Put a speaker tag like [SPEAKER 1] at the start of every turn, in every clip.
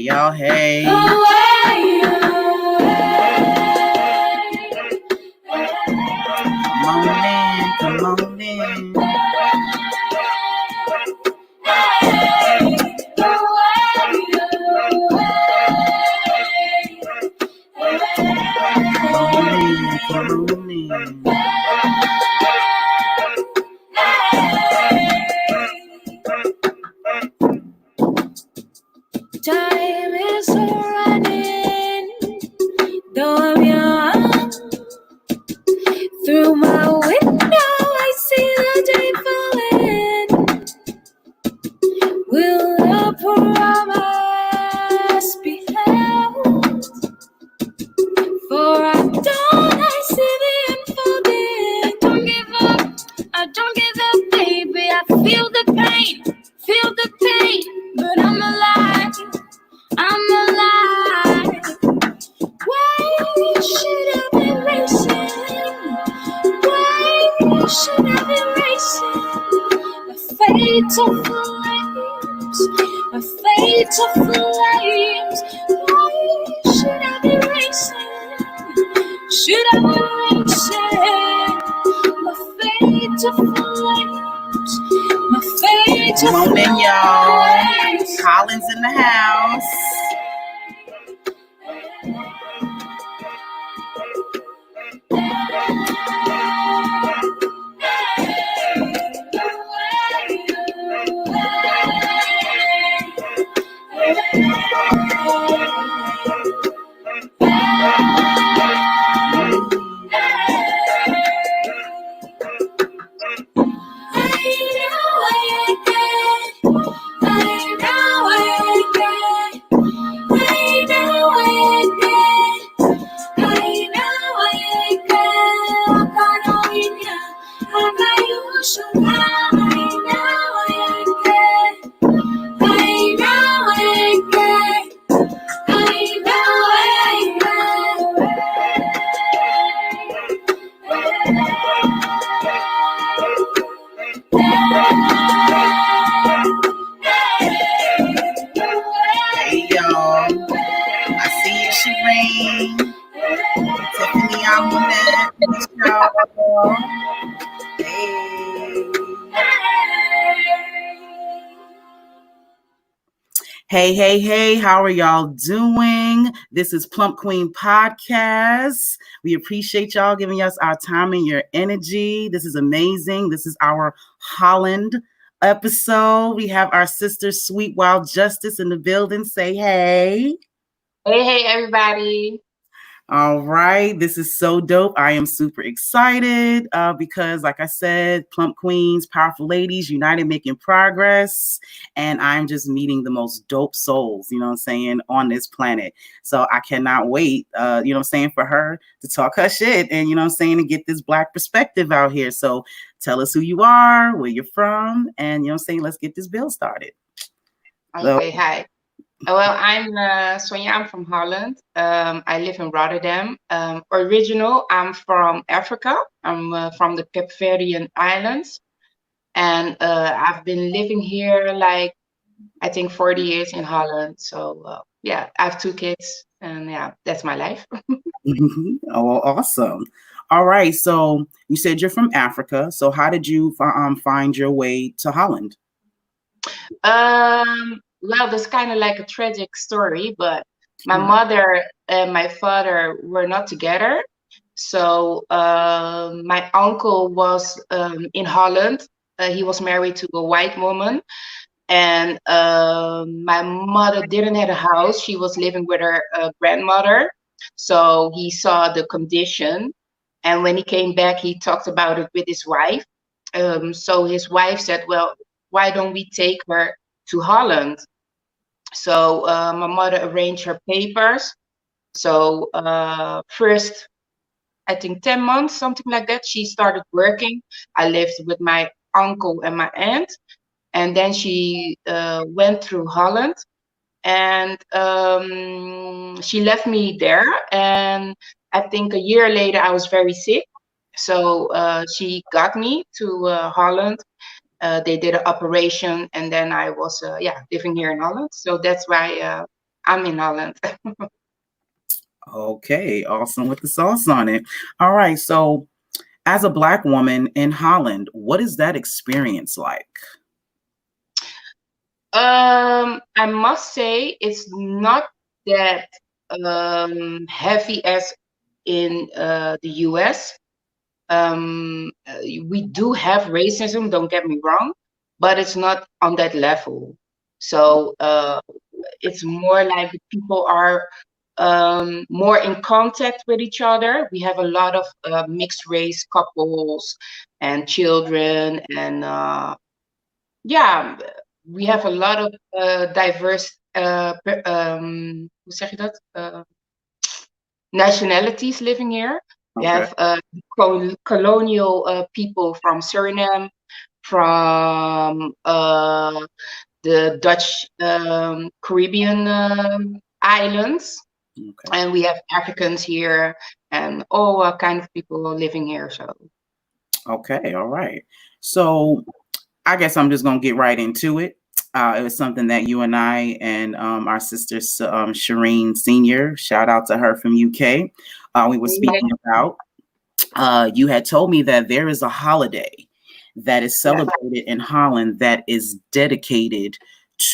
[SPEAKER 1] y'all. Hey. Come on in. Come on in.
[SPEAKER 2] Time is running, though I'm young. Through my window, I see the day falling. Will the promise be held? For I see the unfolding. Don't give up, I don't give up, baby. I feel the pain, but I'm alive. I'm alive. Why should I be racing? Why should I be racing? My fatal flames, my fatal flames. Why should I be racing? Should I be racing? My fatal flames, my fatal
[SPEAKER 1] Come on in, y'all.
[SPEAKER 2] flames.
[SPEAKER 1] Holland's in the house. Hey y'all, I see you, Shireen. Tiffany, I'm on that. Hey, how are y'all doing? This is Plump Queen Podcast. We appreciate y'all giving us our time and your energy. This is amazing. This is our Holland episode. We have our sister Sweet Wild Justice in the building. Say hey.
[SPEAKER 3] Hey, everybody.
[SPEAKER 1] All right. This is so dope. I am super excited because, like I said, Plump Queens, powerful ladies, united, making progress. And I'm just meeting the most dope souls, you know what I'm saying, on this planet. So I cannot wait, you know what I'm saying, for her to talk her shit and, you know what I'm saying, to get this Black perspective out here. So tell us who you are, where you're from, and, you know what I'm saying, let's get this bill started.
[SPEAKER 3] Okay, hi. Well, I'm Sonja. I'm from Holland. I live in Rotterdam. Original, I'm from Africa. I'm from the Cape Verdean Islands. And I've been living here like, I think 40 years in Holland. So yeah, I have 2 kids and yeah, that's my life.
[SPEAKER 1] Oh, awesome. All right. So you said you're from Africa. So how did you find your way to Holland?
[SPEAKER 3] Well, that's kind of like a tragic story, but my mother and my father were not together. So my uncle was in Holland. He was married to a white woman. And my mother didn't have a house. She was living with her grandmother. So he saw the condition. And when he came back, he talked about it with his wife. So his wife said, well, why don't we take her to Holland? So my mother arranged her papers. So first, I think 10 months, something like that, she started working. I lived with my uncle and my aunt. And then she went through Holland. And she left me there. And I think a year later, I was very sick. So she got me to Holland. They did an operation, and then I was living here in Holland. So that's why I'm in Holland.
[SPEAKER 1] Okay, awesome with the sauce on it. All right, so as a Black woman in Holland, what is that experience like?
[SPEAKER 3] I must say it's not that heavy as in the US. We do have racism, don't get me wrong, but it's not on that level. So it's more like people are more in contact with each other. We have a lot of mixed race couples and children, and yeah, we have a lot of diverse, hoe zeg je dat? Nationalities living here. We
[SPEAKER 1] Okay.
[SPEAKER 3] have colonial people from Suriname, from the Dutch Caribbean islands,
[SPEAKER 1] Okay.
[SPEAKER 3] and we have Africans here, and all kind of people living here. So
[SPEAKER 1] Okay. All right. So I guess I'm just gonna get right into it. It was something that you and I and our sister Shireen Senior, shout out to her from UK. We were speaking about. You had told me that there is a holiday that is celebrated in Holland that is dedicated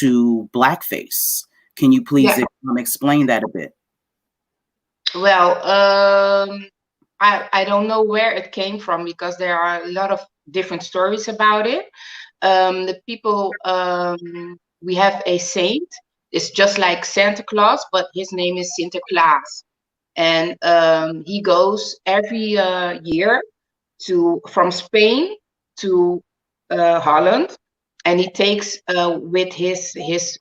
[SPEAKER 1] to blackface. Can you please explain that a bit?
[SPEAKER 3] Well, I don't know where it came from because there are a lot of different stories about it. The people, we have a saint. It's just like Santa Claus, but his name is Sinterklaas. And he goes every year from Spain to Holland, and he takes with his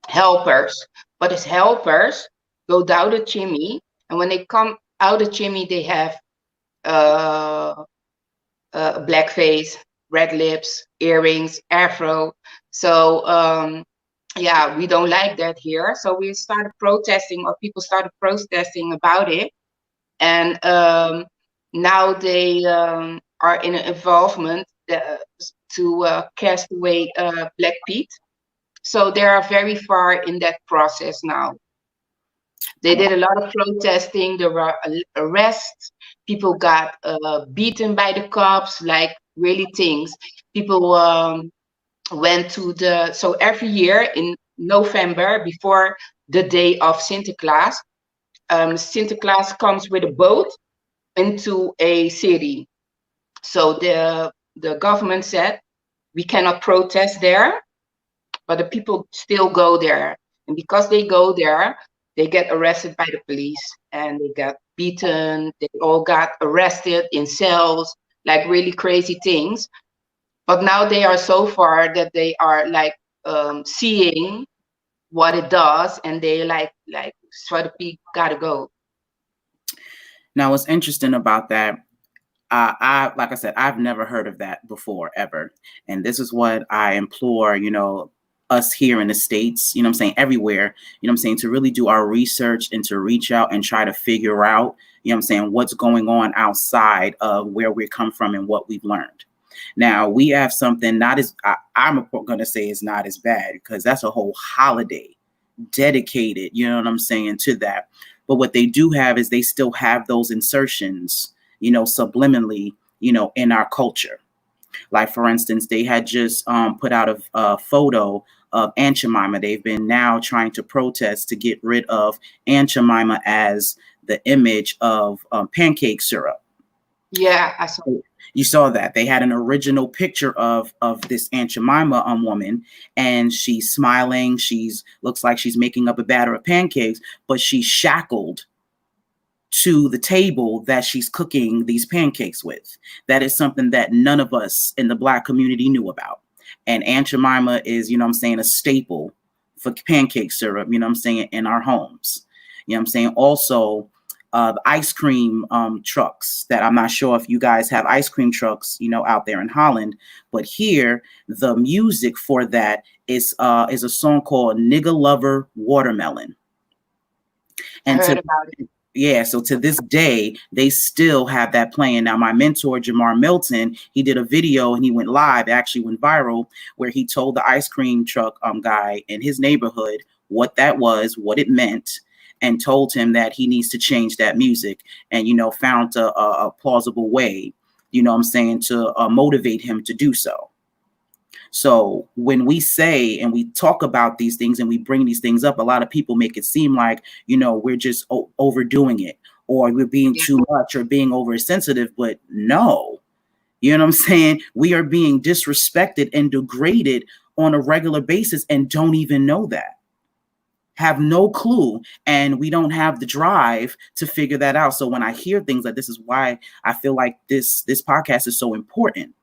[SPEAKER 3] helpers. But his helpers go down the chimney, and when they come out the chimney, they have black face, red lips, earrings, afro. So yeah, we don't like that here. So we started protesting, or people started protesting about it, and now they are in an involvement to cast away Black Pete. So they are very far in that process now. They did a lot of protesting. There were arrests. People got beaten by the cops, like really things. People went to so every year in November, before the day of Sinterklaas, Sinterklaas comes with a boat into a city. So the government said we cannot protest there, but the people still go there. And because they go there, they get arrested by the police, and they got beaten. They all got arrested in cells, like really crazy things. But now they are so far that they are like seeing what it does, and they like sort of gotta go.
[SPEAKER 1] Now, what's interesting about that, like I said, I've never heard of that before ever, and this is what I implore, us here in the States, I'm saying, everywhere, I'm saying, to really do our research and to reach out and try to figure out, I'm saying, what's going on outside of where we come from and what we've learned. Now, we have something not as, I'm going to say it's not as bad, because that's a whole holiday dedicated, what I'm saying, to that. But what they do have is they still have those insertions, subliminally, in our culture. Like, for instance, they had just put out a photo of Aunt Jemima. They've been now trying to protest to get rid of Aunt Jemima as the image of pancake syrup.
[SPEAKER 3] Yeah, I saw.
[SPEAKER 1] You saw that. They had an original picture of this Aunt Jemima woman, and she's smiling. Looks like she's making up a batter of pancakes, but she's shackled to the table that she's cooking these pancakes with. That is something that none of us in the Black community knew about. And Aunt Jemima is, a staple for pancake syrup, in our homes. Also, the ice cream trucks, that I'm not sure if you guys have ice cream trucks, out there in Holland, but here the music for that is a song called Nigga Lover Watermelon. And
[SPEAKER 3] I heard about it.
[SPEAKER 1] Yeah, so to this day, they still have that playing. Now, my mentor, Jamar Milton, he did a video and he went live, actually went viral, where he told the ice cream truck guy in his neighborhood what that was, what it meant, and told him that he needs to change that music, and found a plausible way, to motivate him to do so. So when we say and we talk about these things and we bring these things up, a lot of people make it seem like, we're just overdoing it, or we're being too much, or being oversensitive. But no, you know what I'm saying? We are being disrespected and degraded on a regular basis and don't even know that. Have no clue, and we don't have the drive to figure that out. So when I hear things like this, is why I feel like this podcast is so important.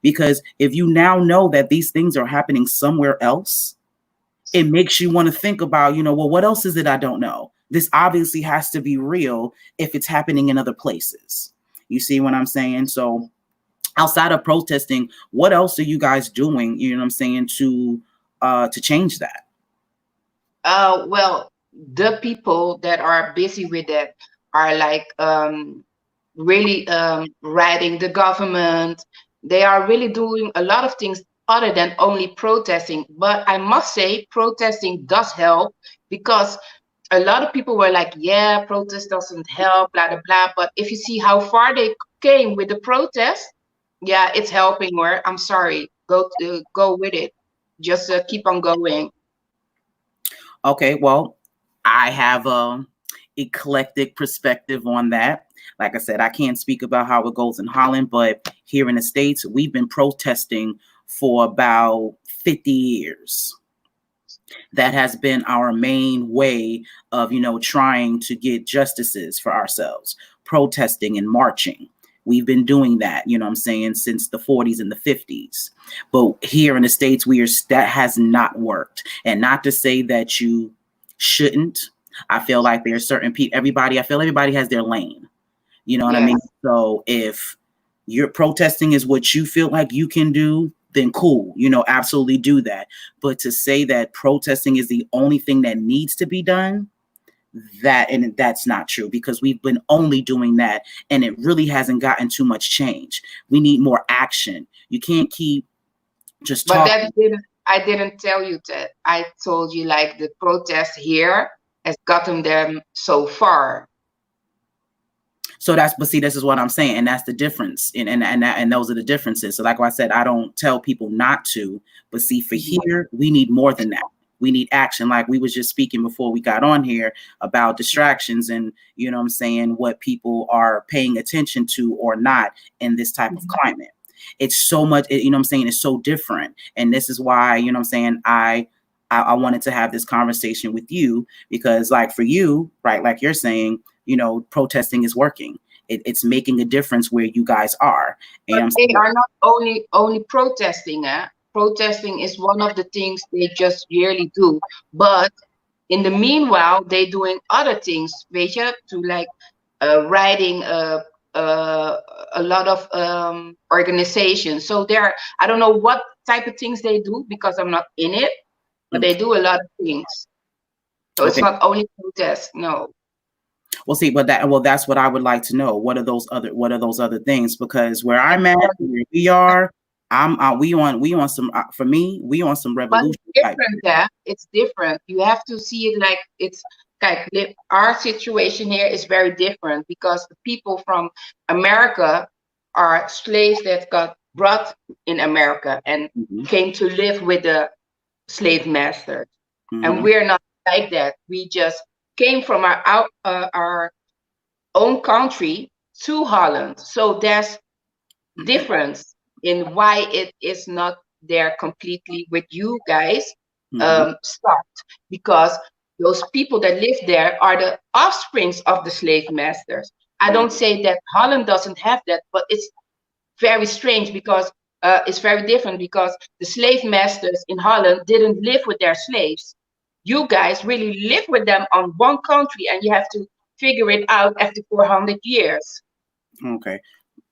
[SPEAKER 1] Because if you now know that these things are happening somewhere else, it makes you want to think about, well, what else is it I don't know? This obviously has to be real if it's happening in other places. You see what I'm saying? So outside of protesting, what else are you guys doing, to change that?
[SPEAKER 3] Well, the people that are busy with that are like really writing the government. They are really doing a lot of things other than only protesting. But I must say, protesting does help, because a lot of people were like, yeah, protest doesn't help, blah, blah, blah. But if you see how far they came with the protest, yeah, it's helping. Or I'm sorry, go with it. Just keep on going.
[SPEAKER 1] Okay, well, I have a eclectic perspective on that. Like I said, I can't speak about how it goes in Holland, but here in the States, we've been protesting for about 50 years. That has been our main way of, trying to get justices for ourselves, protesting and marching. We've been doing that, since the 40s and the 50s. But here in the States, that has not worked. And not to say that you shouldn't. I feel like there's certain people, I feel everybody has their lane. You know what I mean? So if you're protesting is what you feel like you can do, then cool, absolutely do that. But to say that protesting is the only thing that needs to be done, that's not true, because we've been only doing that and it really hasn't gotten too much change. We need more action. You can't keep just talking.
[SPEAKER 3] But I didn't tell you that. I told you like the protest here has gotten them so far.
[SPEAKER 1] So this is what I'm saying, and that's the difference, and those are the differences. So like I said, I don't tell people not to, but see, for here, we need more than that. We need action. Like we was just speaking before we got on here about distractions and, what people are paying attention to or not in this type of climate. It's so much, it's so different. And this is why, I wanted to have this conversation with you, because like for you, right, like you're saying, protesting is working. It's making a difference where you guys are. And
[SPEAKER 3] but they are not only protesting. Protesting is one of the things they just yearly do. But in the meanwhile, they're doing other things, weet je, to like writing a lot of organizations. So I don't know what type of things they do, because I'm not in it, but they do a lot of things. So it's not only protest, no.
[SPEAKER 1] Well, see, that's what I would like to know. What are those other things? Because where I'm at, where we are, we on some. For me, we on some revolution.
[SPEAKER 3] But it's different. Yeah, it's different. You have to see it like it's like our situation here is very different, because the people from America are slaves that got brought in America and came to live with the slave masters, and we're not like that. We just came from our own country to Holland. So there's difference in why it is not there completely with you guys stopped, because those people that live there are the offsprings of the slave masters. I don't say that Holland doesn't have that, but it's very strange, because it's very different, because the slave masters in Holland didn't live with their slaves. You guys really live with them on one country, and you have to figure it out after 400 years.
[SPEAKER 1] Okay.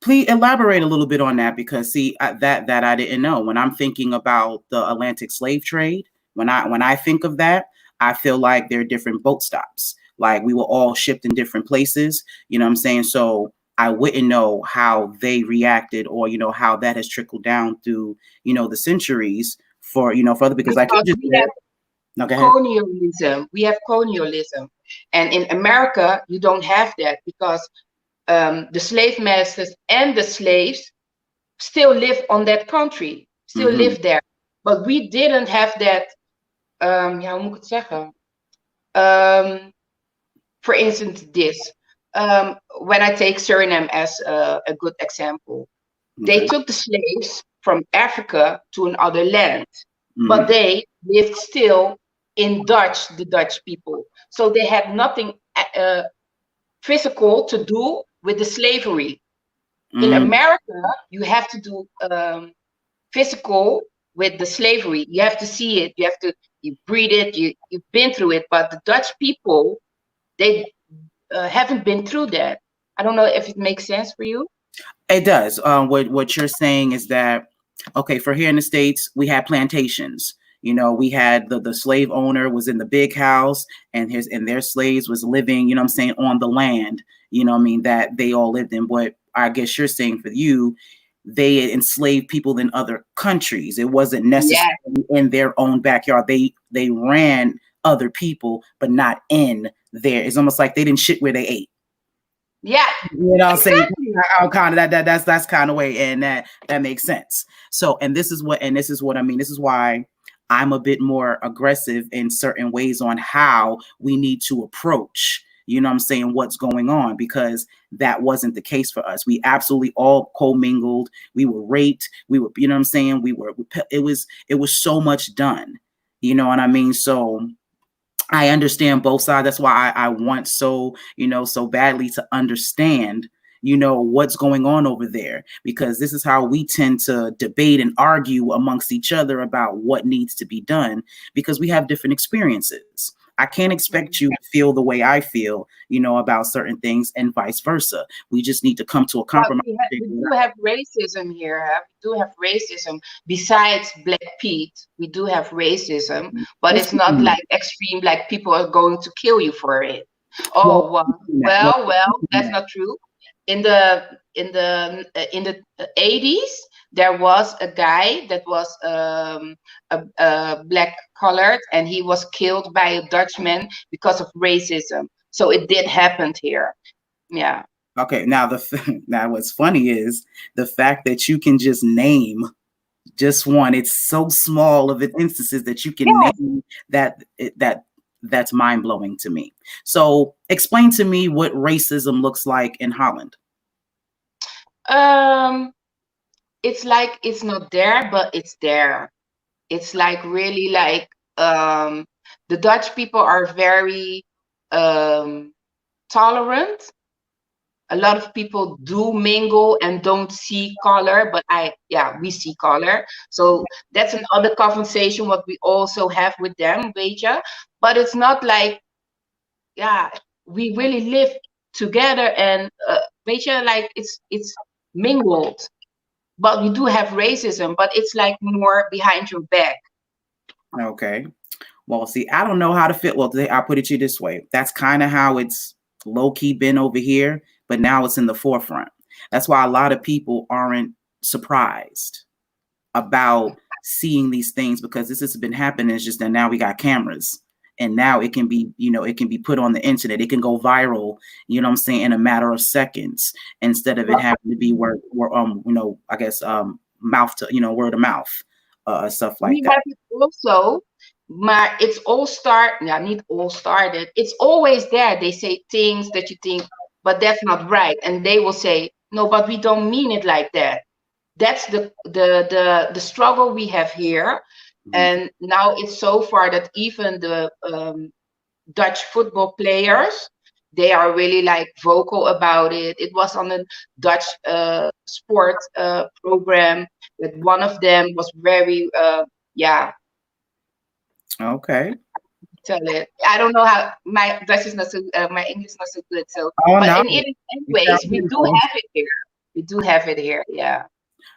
[SPEAKER 1] Please elaborate a little bit on that, because see, that I didn't know. When I'm thinking about the Atlantic slave trade, when I think of that, I feel like there are different boat stops. Like we were all shipped in different places, you know what I'm saying? So I wouldn't know how they reacted, or, how that has trickled down through, the centuries for other, because like you just said, No, go ahead.
[SPEAKER 3] Colonialism. We have colonialism, and in America, you don't have that because the slave masters and the slaves still live on that country, still
[SPEAKER 1] Mm-hmm.
[SPEAKER 3] live there. But we didn't have that. Ja, hoe moet ik het zeggen? Um, for instance, this. When I take Suriname as a good example, they
[SPEAKER 1] Okay.
[SPEAKER 3] took the slaves from Africa to another land, but
[SPEAKER 1] Mm-hmm.
[SPEAKER 3] they lived still in Dutch, the Dutch people. So they had nothing physical to do with the slavery. In
[SPEAKER 1] Mm-hmm.
[SPEAKER 3] America, you have to do physical with the slavery. You have to see it. You have to you breathe it. You've been through it. But the Dutch people, they haven't been through that. I don't know if it makes sense for you.
[SPEAKER 1] It does. What you're saying is that, okay, for here in the States, we had plantations. We had the slave owner was in the big house, and their slaves was living, what I'm saying, on the land, what I mean, that they all lived in. What I guess you're saying for you, they enslaved people in other countries. It wasn't
[SPEAKER 3] Yeah.
[SPEAKER 1] necessarily in their own backyard. They ran other people, but not in there. It's almost like they didn't shit where they ate.
[SPEAKER 3] Yeah.
[SPEAKER 1] You know what I'm saying?
[SPEAKER 3] Exactly.
[SPEAKER 1] I'm kind of that's kind of way, and that makes sense. So, and this is what I mean. This is why I'm a bit more aggressive in certain ways on how we need to approach, what I'm saying, what's going on, because that wasn't the case for us. We absolutely all commingled. We were raped. We were, what I'm saying, it was so much done. You know what I mean? So I understand both sides. That's why I want so badly to understand, what's going on over there, because this is how we tend to debate and argue amongst each other about what needs to be done, because we have different experiences. I can't expect you to feel the way I feel, about certain things, and vice versa. We just need to come to a
[SPEAKER 3] But
[SPEAKER 1] compromise.
[SPEAKER 3] we do have racism here. Huh? We do have racism. Besides Black Pete, we do have racism, but it's not like extreme, like people are going to kill you for it. Oh, well, that's not true. In the 80s, there was a guy that was a black colored, and he was killed by a Dutchman because of racism. So it did happen here. Yeah.
[SPEAKER 1] Okay, now now what's funny is the fact that you can just name just one. It's so small of an instances that you can name that's mind blowing to me. So explain to me what racism looks like in Holland.
[SPEAKER 3] It's like it's not there, but it's there. It's like really like the Dutch people are very tolerant. A lot of people do mingle and don't see color, but we see color. So that's another conversation what we also have with them, Beja. But it's not like, we really live together and Beja, like it's mingled. But we do have racism, but it's like more behind your back.
[SPEAKER 1] Okay. Well, see, I don't know how to fit. Well, I'll put it to you this way. That's kind of how it's low key been over here, but now it's in the forefront. That's why a lot of people aren't surprised about seeing these things, because this has been happening. It's just that now we got cameras, and now it can be, it can be put on the internet. It can go viral, what I'm saying, in a matter of seconds, instead of it having to be word I guess mouth to, word of mouth, stuff like
[SPEAKER 3] we
[SPEAKER 1] that.
[SPEAKER 3] have it also, maar it's not all started. It's always there. They say things that you think, but that's not right, and they will say, no, but we don't mean it like that. That's the struggle we have here. And now it's so far that even the Dutch football players, they are really like vocal about it. It was on a Dutch sport program that one of them was very
[SPEAKER 1] Okay.
[SPEAKER 3] tell it. I don't know how my Dutch is not so my English is not so good. So,
[SPEAKER 1] Oh,
[SPEAKER 3] but
[SPEAKER 1] no.
[SPEAKER 3] anyways, we do have it here. We do have it here. Yeah.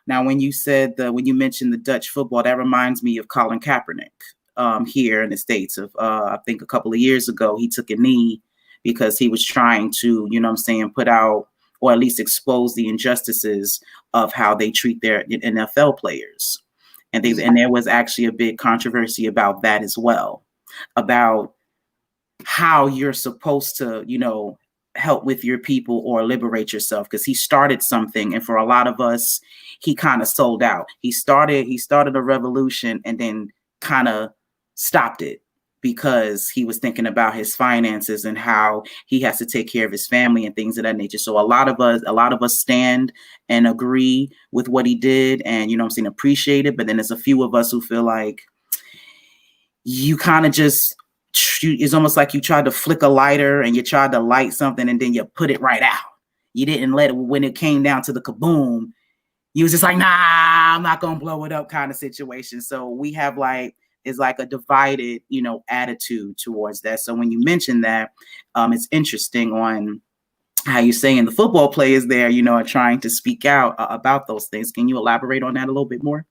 [SPEAKER 1] Now, when you mentioned the Dutch football, that reminds me of Colin Kaepernick here in the States. Of I think a couple of years ago, he took a knee because he was trying to, what I'm saying, put out, or at least expose the injustices of how they treat their NFL players. And there was actually a big controversy about that as well. about how you're supposed to, help with your people or liberate yourself, because he started something, and for a lot of us, he kind of sold out. He started a revolution and then kind of stopped it because he was thinking about his finances and how he has to take care of his family and things of that nature. So a lot of us stand and agree with what he did, and what I'm saying, appreciate it. But then there's a few of us who feel like you kind of just, it's almost like you tried to flick a lighter and you tried to light something and then you put it right out. You didn't let it, when it came down to the kaboom, you was just like, nah, I'm not gonna blow it up kind of situation. So we have like, is like a divided, attitude towards that. So when you mention that, it's interesting on how you're saying the football players there, are trying to speak out about those things. Can you elaborate on that a little bit more?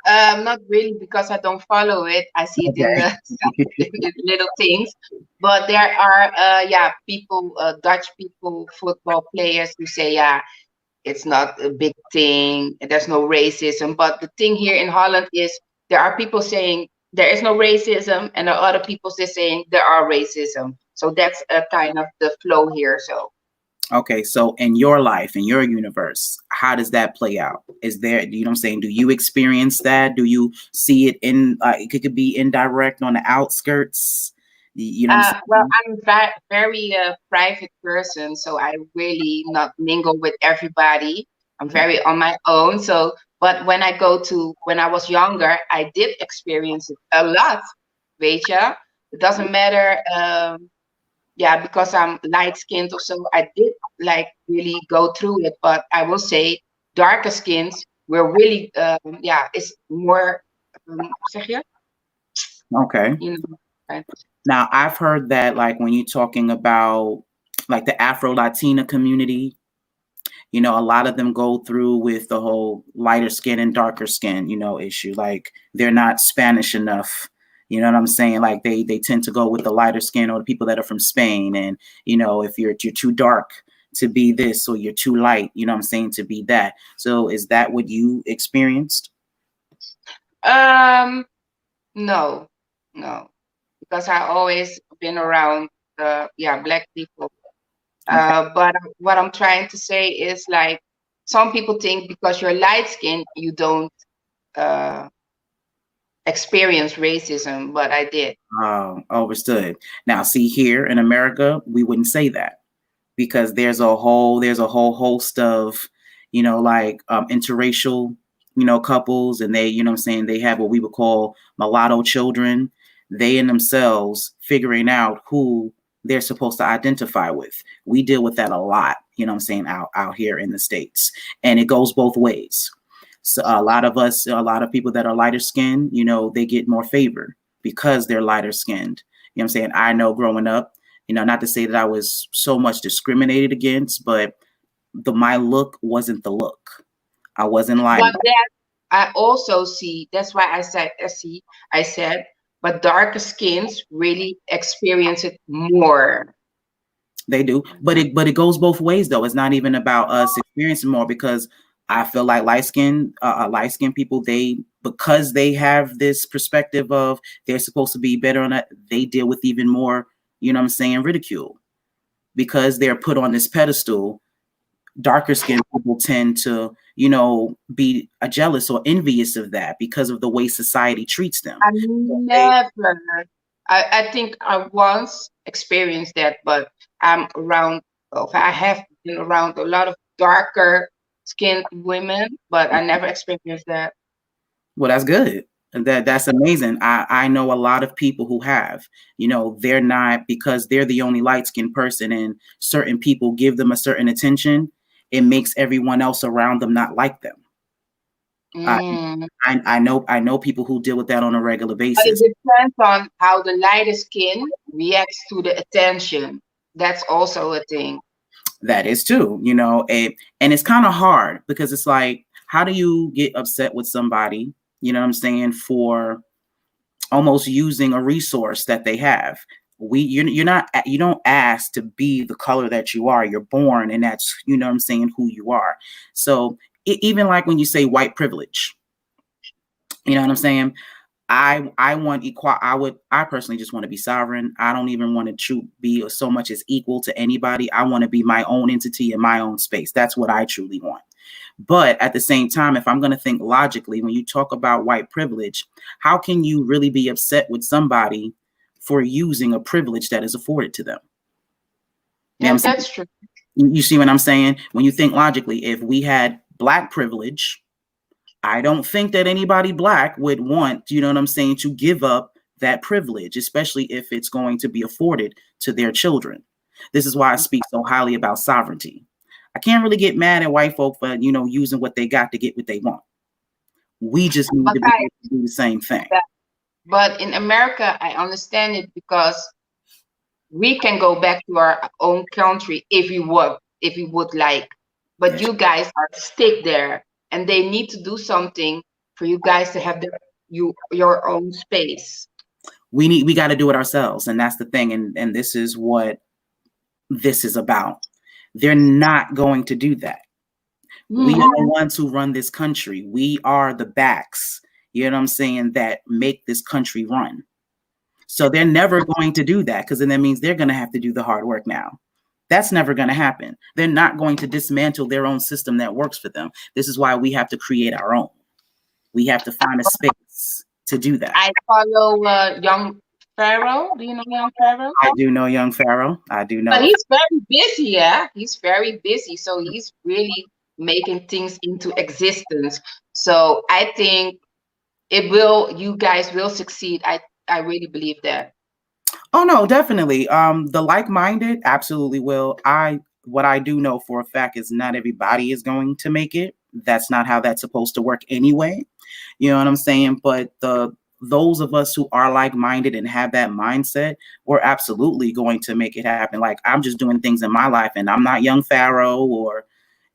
[SPEAKER 3] Not really, because I don't follow it. I see it in
[SPEAKER 1] Okay.
[SPEAKER 3] in the little things, but there are yeah, people, Dutch people, football players who say, yeah, it's not a big thing. There's no racism. But the thing here in Holland is there are people saying there is no racism, and there are other people saying there are racism. So that's a kind of the flow here. So
[SPEAKER 1] Okay, so in your life, in your universe, how does that play out? Is there, what I'm saying, do you experience that? Do you see it in, it could be indirect on the outskirts? What I'm
[SPEAKER 3] well,
[SPEAKER 1] saying?
[SPEAKER 3] I'm very private person, so I really not mingle with everybody. I'm very on my own. So, but when I go to when I was younger, I did experience it a lot. Weet je? It doesn't matter. Yeah, because I'm light skinned or so, I did like really go through it. But I will say, darker skins were really, yeah, it's more, zeg je?
[SPEAKER 1] Okay.
[SPEAKER 3] You know, right?
[SPEAKER 1] Now, I've heard that, like, when you're talking about like the Afro Latina community, a lot of them go through with the whole lighter skin and darker skin, issue. Like they're not Spanish enough. You know what I'm saying? Like they tend to go with the lighter skin or the people that are from Spain. And, if you're too dark to be this, or you're too light, I'm saying, to be that. So is that what you experienced?
[SPEAKER 3] Um, no, no, because I always been around yeah, black people.
[SPEAKER 1] Okay.
[SPEAKER 3] But what I'm trying to say is like some people think because you're light skinned you don't uh experience racism, but I did.
[SPEAKER 1] Understood. Now, see, here in America, we wouldn't say that, because there's a whole host of, like, interracial, couples, and they, what I'm saying, they have what we would call mulatto children. They in themselves figuring out who they're supposed to identify with. We deal with that a lot, what I'm saying, out here in the States. And it goes both ways. So a lot of people that are lighter skinned, they get more favor because they're lighter skinned. What I'm saying? I know growing up, not to say that I was so much discriminated against, but my look wasn't the look. I wasn't like,
[SPEAKER 3] But that I also see. That's why I said, but darker skins really experience it more.
[SPEAKER 1] they do. But it goes both ways though. It's not even about us experiencing more, because I feel like light skinned people, they, because they have this perspective of they're supposed to be better on that, they deal with even more, what I'm saying, ridicule, because they're put on this pedestal. Darker skinned people tend to, be jealous or envious of that because of the way society treats them.
[SPEAKER 3] I
[SPEAKER 1] So they,
[SPEAKER 3] never. I think I once experienced that, but I'm around. Well, I have been around a lot of darker skinned women, but I never experienced that.
[SPEAKER 1] well, that's good. And that's amazing. I know a lot of people who have, they're not, because they're the only light skinned person and certain people give them a certain attention. It makes everyone else around them not like them. I,
[SPEAKER 3] Mm.
[SPEAKER 1] I know people who deal with that on a regular
[SPEAKER 3] But it
[SPEAKER 1] basis.
[SPEAKER 3] depends on how the lighter skin reacts to the attention. That's also a thing.
[SPEAKER 1] That is too, and it's kind of hard, because it's like, how do you get upset with somebody, what I'm saying, for almost using a resource that they have? You don't ask to be the color that you are. You're born, and that's, what I'm saying, who you are. So even like when you say white privilege, what I'm saying, I want equal. I personally just want to be sovereign. I don't even want to be so much as equal to anybody. I want to be my own entity in my own space. That's what I truly want. But at the same time, if I'm going to think logically, when you talk about white privilege, how can you really be upset with somebody for using a privilege that is afforded to them? You know
[SPEAKER 3] Yeah, that's true.
[SPEAKER 1] You see what I'm saying? When you think logically, if we had Black privilege, I don't think that anybody Black would want, you know what I'm saying, to give up that privilege, especially if it's going to be afforded to their children. This is why I speak so highly about sovereignty. I can't really get mad at white folk for, using what they got to get what they want. We just need to be able to do the same thing.
[SPEAKER 3] But in America, I understand it because we can go back to our own country if we would like. But you guys are stick there, and they need to do something for you guys to have your own space.
[SPEAKER 1] We got to do it ourselves, and that's the thing. And this is what this is about. They're not going to do that. We are the ones who run this country. We are the backs, you know what I'm saying, that make this country run. So they're never going to do that, because then that means they're going to have to do the hard work now. That's never going to happen. They're not going to dismantle their own system that works for them. This is why we have to create our own. We have to find a space to do that.
[SPEAKER 3] I follow Young Pharaoh. Do you know Young Pharaoh?
[SPEAKER 1] I do know Young Pharaoh. I do know.
[SPEAKER 3] But he's very busy, yeah. He's very busy. So he's really making things into existence. So I think you guys will succeed. I really believe that.
[SPEAKER 1] Oh no, definitely. The like-minded absolutely will. What I do know for a fact is not everybody is going to make it. That's not how that's supposed to work anyway. You know what I'm saying? But those of us who are like-minded and have that mindset, we're absolutely going to make it happen. Like, I'm just doing things in my life, and I'm not Young Pharaoh or,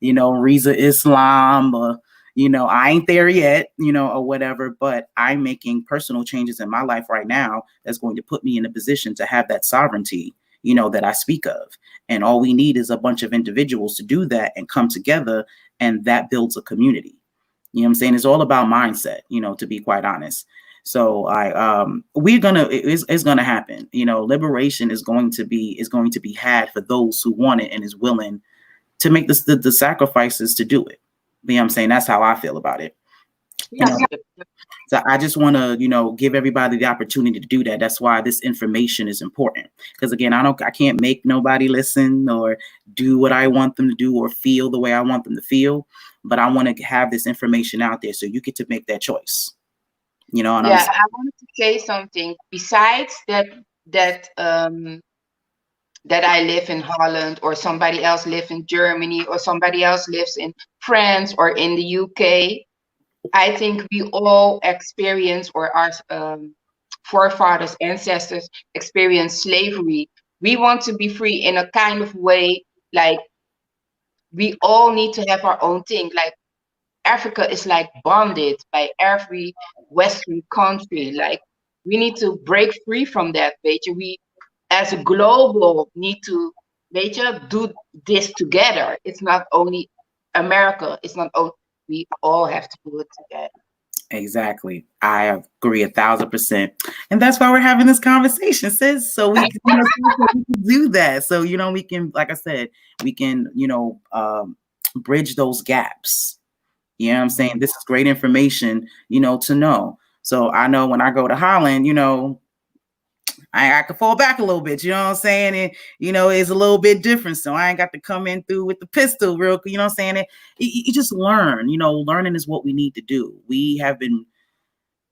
[SPEAKER 1] Riza Islam, or, I ain't there yet, or whatever, but I'm making personal changes in my life right now that's going to put me in a position to have that sovereignty, that I speak of. And all we need is a bunch of individuals to do that and come together, and that builds a community. You know what I'm saying? It's all about mindset, to be quite honest. So it's gonna happen. Liberation is going to be had for those who want it and is willing to make the sacrifices to do it. You know what I'm saying? That's how I feel about it. So I just want to, give everybody the opportunity to do that. That's why this information is important. Because again, I can't make nobody listen or do what I want them to do or feel the way I want them to feel. But I want to have this information out there so you get to make that choice. And
[SPEAKER 3] I wanted to say something. Besides that I live in Holland, or somebody else lives in Germany, or somebody else lives in France or in the UK, I think we all experience, or our forefathers, ancestors experienced slavery. We want to be free in a kind of way, like we all need to have our own thing. Like Africa is like bonded by every Western country. Like we need to break free from that, we as a global need to do this together. It's not only America, it's not only, we all have to do it together.
[SPEAKER 1] Exactly. I agree 1,000%. And that's why we're having this conversation, sis. So we can do that. So, we can, like I said, we can, bridge those gaps. You know what I'm saying? This is great information, to know. So I know when I go to Holland, I can fall back a little bit, you know what I'm saying? And, it's a little bit different. So I ain't got to come in through with the pistol real quick, you know what I'm saying? And you just learn, learning is what we need to do. We have been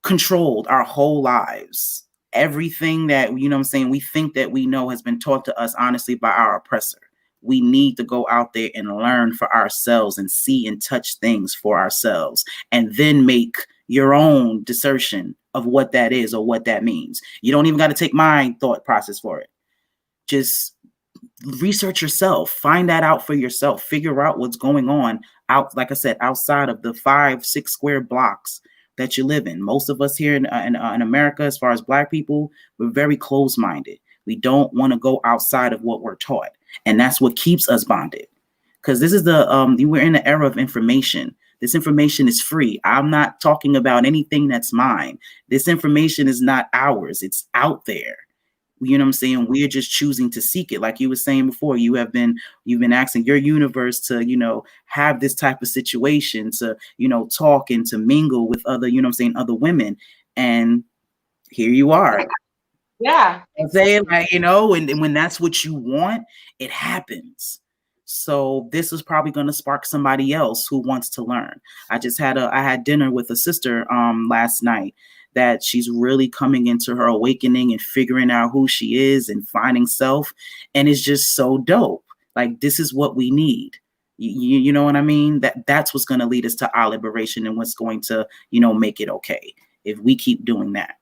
[SPEAKER 1] controlled our whole lives. Everything that, we think that we know has been taught to us, honestly, by our oppressor. We need to go out there and learn for ourselves and see and touch things for ourselves, and then make your own discernment of what that is or what that means. You don't even got to take my thought process for it. Just research yourself, find that out for yourself, figure out what's going on out, like I said, outside of the 5-6 square blocks that you live in. Most of us here in America, as far as Black people, we're very closed-minded. We don't want to go outside of what we're taught. And that's what keeps us bonded. Because this is we're in the era of information. This information is free. I'm not talking about anything that's mine. This information is not ours. It's out there. You know what I'm saying? We're just choosing to seek it. Like you were saying before, you've been asking your universe to, have this type of situation to, talk and to mingle with other, I'm saying, other women. And here you are.
[SPEAKER 3] Yeah,
[SPEAKER 1] I'm saying, like, and when that's what you want, it happens. So this is probably going to spark somebody else who wants to learn. I had dinner with a sister last night that she's really coming into her awakening and figuring out who she is and finding self. And it's just so dope. Like, this is what we need. You know what I mean? That's what's going to lead us to our liberation and what's going to, make it okay if we keep doing that.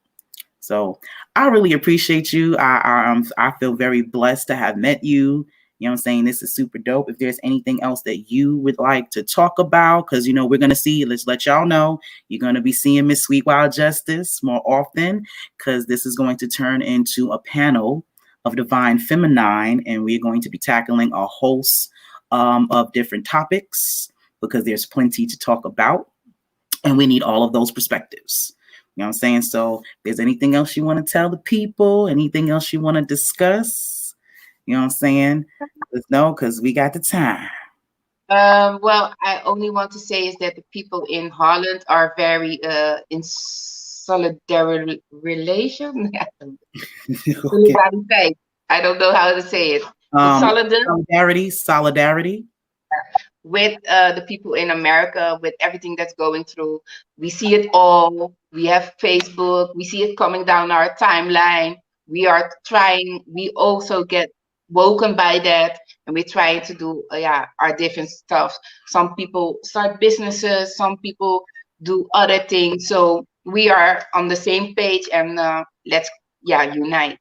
[SPEAKER 1] So I really appreciate you. I feel very blessed to have met you. You know what I'm saying? This is super dope. If there's anything else that you would like to talk about, because, we're going to see, let's let y'all know, you're going to be seeing Miss Sweet Wild Justice more often, because this is going to turn into a panel of Divine Feminine, and we're going to be tackling a host of different topics, because there's plenty to talk about, and we need all of those perspectives. You know what I'm saying? So if there's anything else you want to tell the people, anything else you want to discuss, you know what I'm saying? Let's know, because we got the time.
[SPEAKER 3] Well, I only want to say is that the people in Holland are very in solidarity relation.
[SPEAKER 1] Okay.
[SPEAKER 3] I don't know how to say it.
[SPEAKER 1] Solidarity.
[SPEAKER 3] With the people in America, with everything that's going through. We see it all. We have Facebook. We see it coming down our timeline. We are trying. We also get woken by that, and we're trying to do our different stuff. Some people start businesses. Some people do other things. So we are on the same page, and let's unite.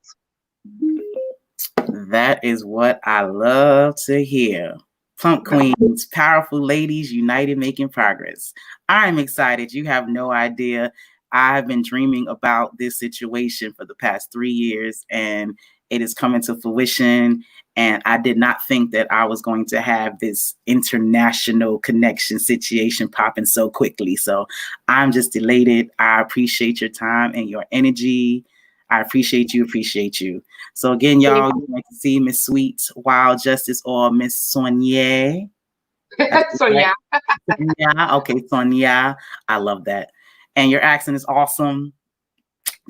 [SPEAKER 1] That is what I love to hear. Plump Queens, powerful ladies, united, making progress. I'm excited. You have no idea. I've been dreaming about this situation for the past 3 years, and it is coming to fruition. And I did not think that I was going to have this international connection situation popping so quickly. So I'm just elated. I appreciate your time and your energy. I appreciate you. So again, y'all, you like to see Miss Sweet Wild Justice or Miss Sonia.
[SPEAKER 3] Sonia.
[SPEAKER 1] Sonia. Okay, Sonia. I love that. And your accent is awesome.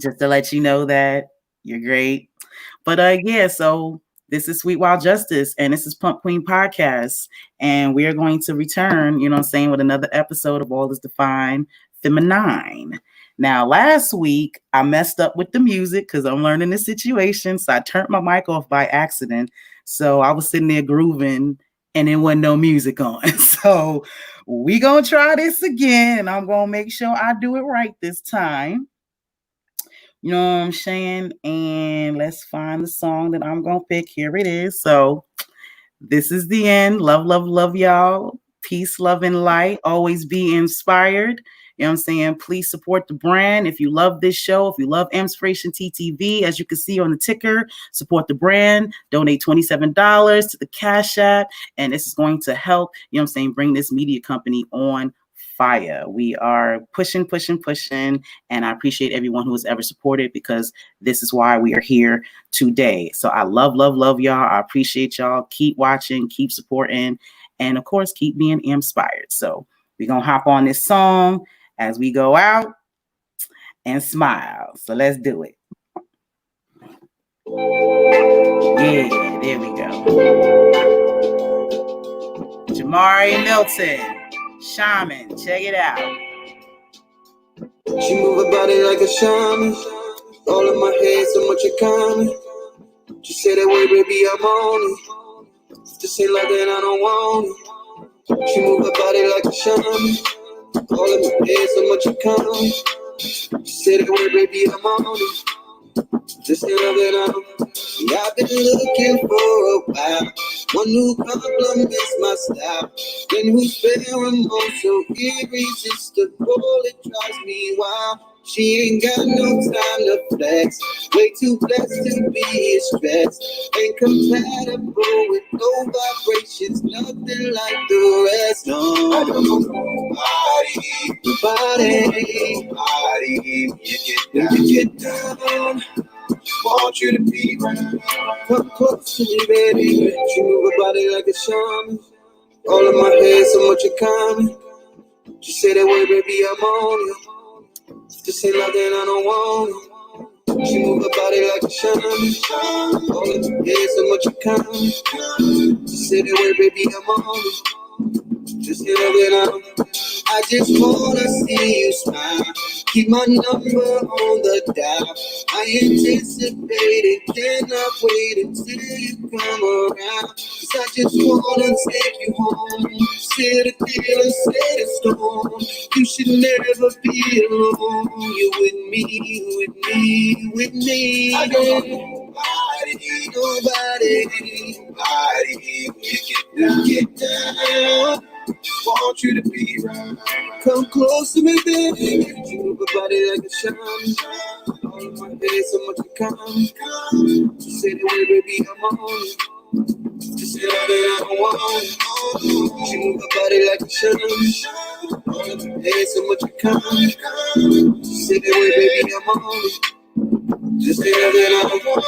[SPEAKER 1] Just to let you know that you're great. But so this is Sweet Wild Justice, and this is Plump Queen Podcast. And we are going to return, with another episode of All Is Divine Feminine. Now, last week, I messed up with the music because I'm learning the situation. So I turned my mic off by accident. So I was sitting there grooving and there wasn't no music on. So we going to try this again. I'm going to make sure I do it right this time. You know what I'm saying? And let's find the song that I'm going to pick. Here it is. So this is the end. Love, love, love, y'all. Peace, love, and light. Always be inspired. You know what I'm saying? Please support the brand. If you love this show, if you love Inspiration TTV, as you can see on the ticker, support the brand, donate $27 to the Cash App. And this is going to help, bring this media company on fire. We are pushing. And I appreciate everyone who has ever supported, because this is why we are here today. So I love y'all. I appreciate y'all. Keep watching, keep supporting, and of course, keep being inspired. So we're going to hop on this song as we go out and smile. So let's do it. Yeah, there we go. Jamari Milton, Shaman, check it out.
[SPEAKER 4] She move her body like a shaman. All in my head, so much in common. She said that way, baby, I'm on it. Just say like that, I don't want it. She move her body like a shaman. All in my head, so much in common. She said that way, baby, I'm on it. Just say like that, I don't want it. I've been looking for a while. One who compliments my style, and who's pheromone so irresistible, it drives me wild. She ain't got no time to flex, way too blessed to be stressed. Ain't compatible with no vibrations, nothing like the rest. No, body. When you get down, want you to be right. Come close to me, baby. You move a body like a shaman. All in my head, so much in common. Just say that word, baby, I'm on you. Just say nothing, I don't want it. She move her body like a shaman. All in my head, so much in common. Just say that word, baby, I'm on you. Just say nothing, I just wanna see you smile. Keep my number on the dial. I anticipated, cannot wait until you come around. 'Cause I just wanna take you home. Sit a deal and set a stone. You should never be alone. You with me, with me, with me. I got nobody. Get down. Want you to be right. Come close to me, baby. You move your body like a shaman. All in my head, so much in common. Just say the word, baby, I'm on it. Just say that I don't want it. She move her body like a shaman. All in my head, so much in common. Just say the word, baby, I'm on it. Just say that I don't want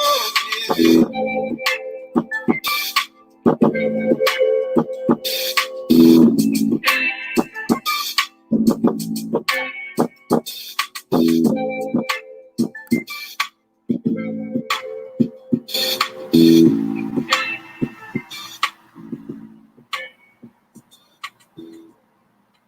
[SPEAKER 4] it.